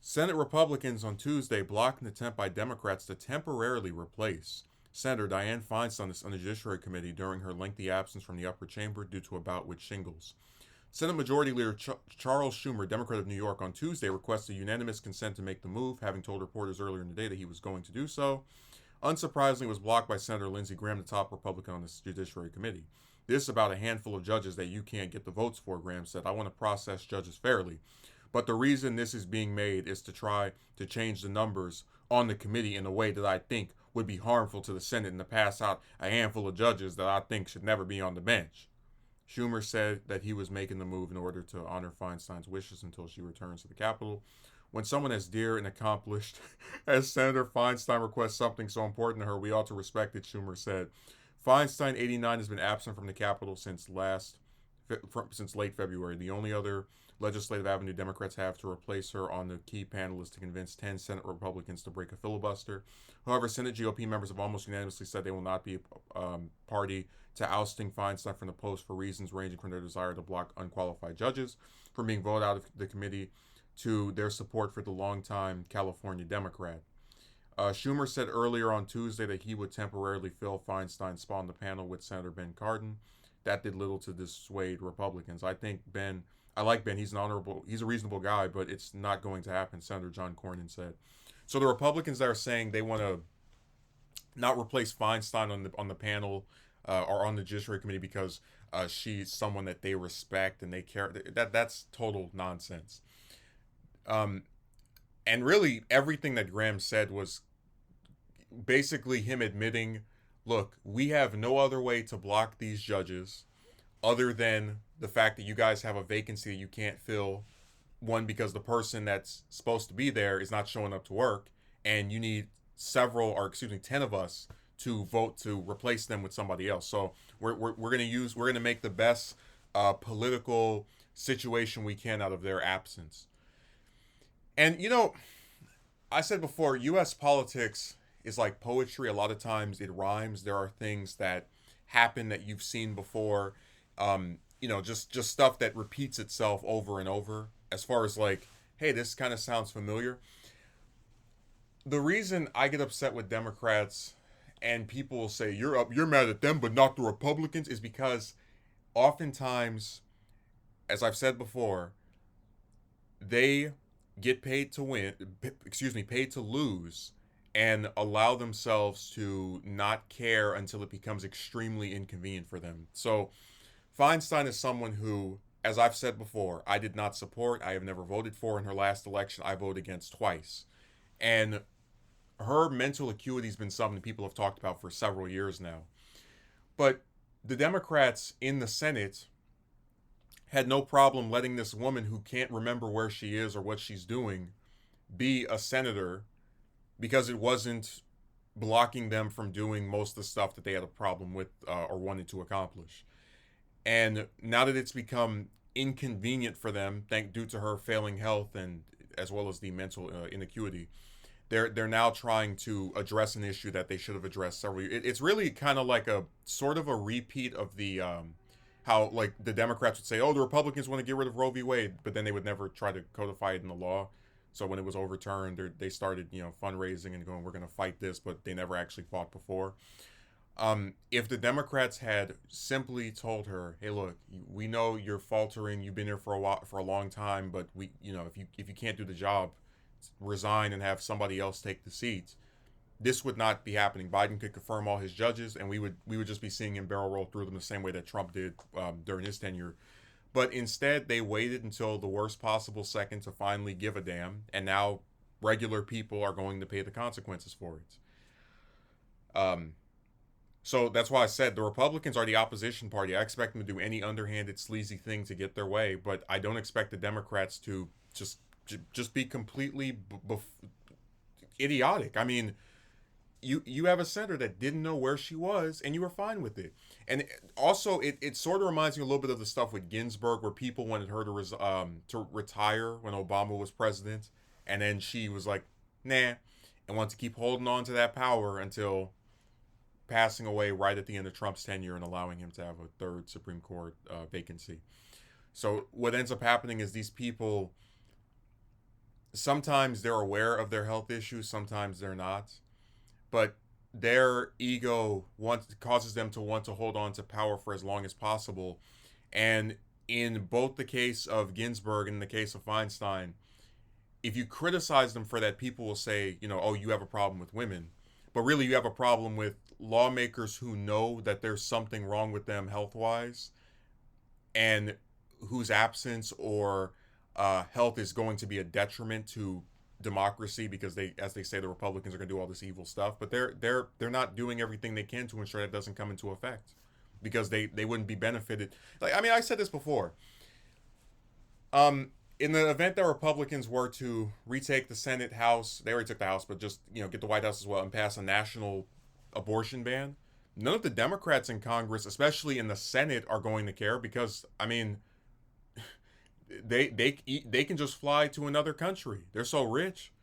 Senate Republicans on Tuesday blocked an attempt by Democrats to temporarily replace Senator Dianne Feinstein on the Judiciary Committee during her lengthy absence from the upper chamber due to a bout with shingles. Senate Majority Leader Charles Schumer, Democrat of New York, on Tuesday requested unanimous consent to make the move, having told reporters earlier in the day that he was going to do so. Unsurprisingly, was blocked by Senator Lindsey Graham, the top Republican on the Judiciary Committee. This is about a handful of judges that you can't get the votes for, Graham said. I want to process judges fairly. But the reason this is being made is to try to change the numbers on the committee in a way that I think would be harmful to the Senate and to pass out a handful of judges that I think should never be on the bench. Schumer said that he was making the move in order to honor Feinstein's wishes until she returns to the Capitol. When someone as dear and accomplished as Senator Feinstein requests something so important to her, we ought to respect it, Schumer said. Feinstein, 89, has been absent from the Capitol since late February. The only other legislative avenue Democrats have to replace her on the key panel is to convince 10 Senate Republicans to break a filibuster. However, Senate GOP members have almost unanimously said they will not be party to ousting Feinstein from the post for reasons ranging from their desire to block unqualified judges from being voted out of the committee to their support for the longtime California Democrat. Schumer said earlier on Tuesday that he would temporarily fill Feinstein's spot on the panel with Senator Ben Cardin. That did little to dissuade Republicans. I like Ben. He's a reasonable guy, but it's not going to happen, Senator John Cornyn said. So the Republicans that are saying they want to not replace Feinstein on the panel or on the Judiciary Committee because she's someone that they respect and they care. That's total nonsense. And really, everything that Graham said was basically him admitting, look, we have no other way to block these judges other than the fact that you guys have a vacancy that you can't fill. One, because the person that's supposed to be there is not showing up to work, and you need 10 of us to vote to replace them with somebody else. So we're gonna make the best political situation we can out of their absence. And I said before, U.S. politics is like poetry. A lot of times it rhymes. There are things that happen that you've seen before. Just stuff that repeats itself over and over. As far as like, hey, this kind of sounds familiar. The reason I get upset with Democrats and people will say you're mad at them but not the Republicans is because oftentimes, as I've said before, they get paid to lose and allow themselves to not care until it becomes extremely inconvenient for them. So Feinstein is someone who, as I've said before, I did not support. I have never voted for. In her last election, I voted against twice. And her mental acuity has been something that people have talked about for several years now. But the Democrats in the Senate had no problem letting this woman who can't remember where she is or what she's doing be a senator because it wasn't blocking them from doing most of the stuff that they had a problem with or wanted to accomplish. And now that it's become inconvenient for them, due to her failing health and as well as the mental inacuity, they're now trying to address an issue that they should have addressed several years. It's really kind of like a sort of a repeat of the how like the Democrats would say, oh, the Republicans want to get rid of Roe v. Wade, but then they would never try to codify it in the law. So when it was overturned, they started fundraising and going, we're going to fight this, but they never actually fought before. If the Democrats had simply told her, hey, look, we know you're faltering, you've been here for a long time, but if you can't do the job, resign and have somebody else take the seat, this would not be happening. Biden could confirm all his judges, and we would just be seeing him barrel roll through them the same way that Trump did during his tenure. But instead, they waited until the worst possible second to finally give a damn, and now regular people are going to pay the consequences for it. So that's why I said the Republicans are the opposition party. I expect them to do any underhanded, sleazy thing to get their way, but I don't expect the Democrats to just be completely idiotic. I mean, you have a senator that didn't know where she was, and you were fine with it. And also, it sort of reminds me a little bit of the stuff with Ginsburg, where people wanted her to retire when Obama was president, and then she was like, nah, and wanted to keep holding on to that power until passing away right at the end of Trump's tenure and allowing him to have a third Supreme Court vacancy. So what ends up happening is these people sometimes they're aware of their health issues, sometimes they're not, but their ego causes them to want to hold on to power for as long as possible. And in both the case of Ginsburg and the case of Feinstein, if you criticize them for that, people will say, oh, you have a problem with women. But really, you have a problem with lawmakers who know that there's something wrong with them health wise, and whose absence or health is going to be a detriment to democracy, because they, as they say, the Republicans are going to do all this evil stuff, but they're not doing everything they can to ensure that doesn't come into effect, because they wouldn't be benefited. Like, I mean, I said this before. In the event that Republicans were to retake the Senate, House, they already took the House, but just get the White House as well and pass a national abortion ban, none of the Democrats in Congress, especially in the Senate, are going to care, because I mean, they can just fly to another country. They're so rich.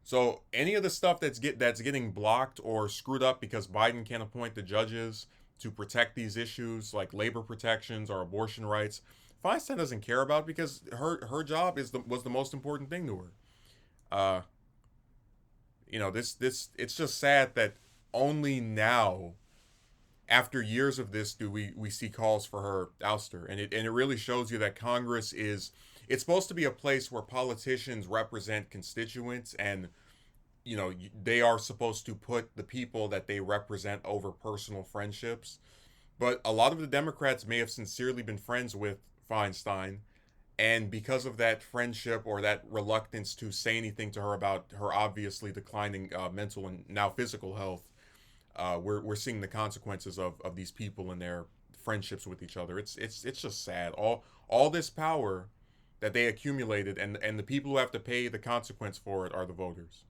So any of the stuff that's getting blocked or screwed up because Biden can't appoint the judges to protect these issues like labor protections or abortion rights, Feinstein doesn't care about, because her job was the most important thing to her. Uh, this it's just sad that only now, after years of this, do we see calls for her ouster, and it really shows you that Congress is, it's supposed to be a place where politicians represent constituents, and they are supposed to put the people that they represent over personal friendships. But a lot of the Democrats may have sincerely been friends with Feinstein, and because of that friendship or that reluctance to say anything to her about her obviously declining mental and now physical health, we're seeing the consequences of these people and their friendships with each other. It's just sad. All this power that they accumulated, and the people who have to pay the consequence for it are the voters.